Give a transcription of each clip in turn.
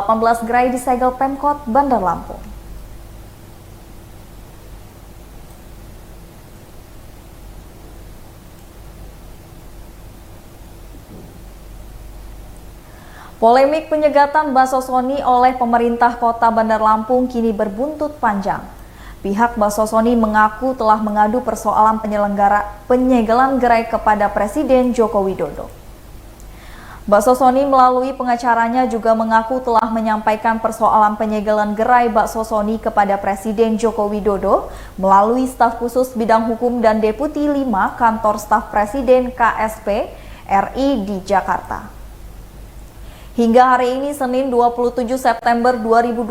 18 gerai disegel Pemkot Bandar Lampung. Polemik penyegatan bakso Sony oleh pemerintah Kota Bandar Lampung kini berbuntut panjang. Pihak bakso Sony mengaku telah mengadu persoalan penyegelan gerai kepada Presiden Joko Widodo. Bakso Sony melalui pengacaranya juga mengaku telah menyampaikan persoalan penyegelan gerai bakso Sony kepada Presiden Joko Widodo melalui staf khusus bidang hukum dan Deputi 5 Kantor Staf Presiden KSP RI di Jakarta. Hingga hari ini Senin 27 September 2021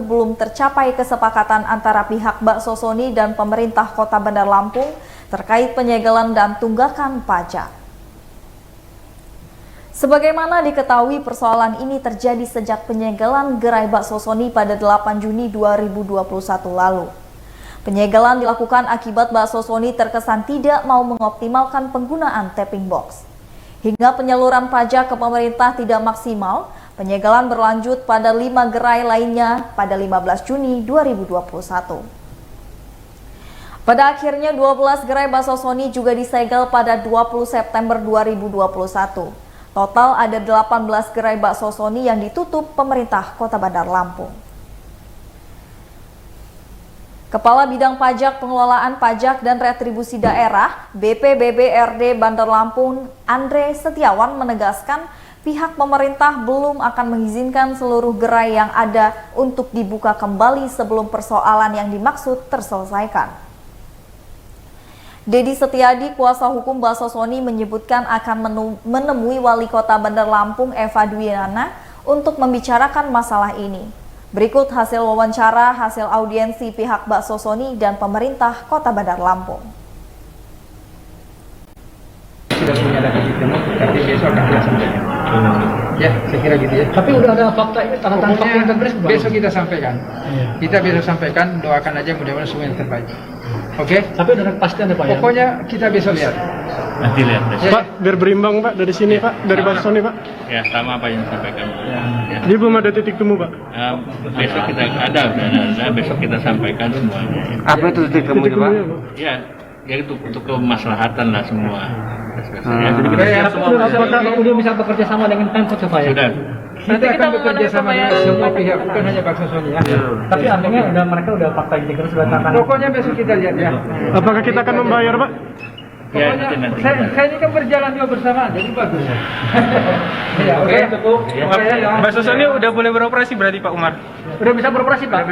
belum tercapai kesepakatan antara pihak bakso Sony dan pemerintah Kota Bandar Lampung terkait penyegelan dan tunggakan pajak. Sebagaimana diketahui, persoalan ini terjadi sejak penyegelan gerai bakso Sony pada 8 Juni 2021 lalu. Penyegelan dilakukan akibat bakso Sony terkesan tidak mau mengoptimalkan penggunaan tapping box. Hingga penyaluran pajak ke pemerintah tidak maksimal, penyegelan berlanjut pada 5 gerai lainnya pada 15 Juni 2021. Pada akhirnya 12 gerai bakso Sony juga disegel pada 20 September 2021. Total ada 18 gerai bakso Sony yang ditutup pemerintah Kota Bandar Lampung. Kepala Bidang Pajak Pengelolaan Pajak dan Retribusi Daerah BPBBRD Bandar Lampung, Andre Setiawan menegaskan pihak pemerintah belum akan mengizinkan seluruh gerai yang ada untuk dibuka kembali sebelum persoalan yang dimaksud terselesaikan. Dedi Setiadi, kuasa hukum bakso Sony, menyebutkan akan menemui Wali Kota Bandar Lampung Eva Dwiana untuk membicarakan masalah ini. Berikut hasil wawancara hasil audiensi pihak bakso Sony dan pemerintah Kota Bandar Lampung. Sudah punya data ketemu, tapi besok akan kita sampaikan. Ya, saya kira gitu ya. Tapi udah ada fakta ini, tanda-tanda fakta yang tertulis belum? Besok kita sampaikan. Kita besok sampaikan, doakan aja mudah-mudahan semua yang terbaik. Oke? Tapi udah kepastian ya Pak ya? Pokoknya kita besok lihat. Nanti lihat besok. Pak, biar berimbang Pak dari sini Pak, dari bakso Sony Pak. Ya, sama apa yang disampaikan. Ya. Jadi belum ada titik temu Pak. Besok kita ada, besok kita sampaikan semuanya. Apa itu titik temu itu Pak? Ya itu untuk kemaslahatan lah semua. Ya, Jadi kita udah bisa bekerja sama dengan Pemkot Pak ya? Sudah. Nanti kita bekerja sama dengan semua pihak, bukan hanya bakso Sony ya. Tapi artinya mereka udah fakta integritas sudah akan. Pokoknya besok kita lihat ya. Apakah kita akan membayar Pak? Ya, Pokoknya nanti. saya ini kan berjalan juga bersamaan, jadi bagus. Ya, oke. Cukup. Bakso Sony udah boleh beroperasi berarti Pak Umar? Udah bisa beroperasi Pak?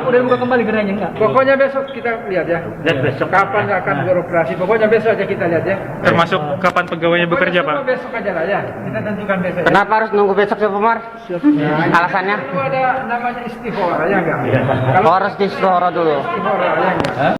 Udah buka kembali gerainya enggak? Pokoknya besok kita lihat ya. Dan besok Kapan akan beroperasi? Pokoknya besok aja kita lihat ya. Termasuk kapan pegawainya bekerja Pokoknya Pak? semua besok aja lah ya. Kita tentukan besok. Ya. Kenapa harus nunggu besok Pak Umar? Alasannya? Itu ada namanya istikharah ya enggak? Harus disuruh dulu. Istikharah ya enggak?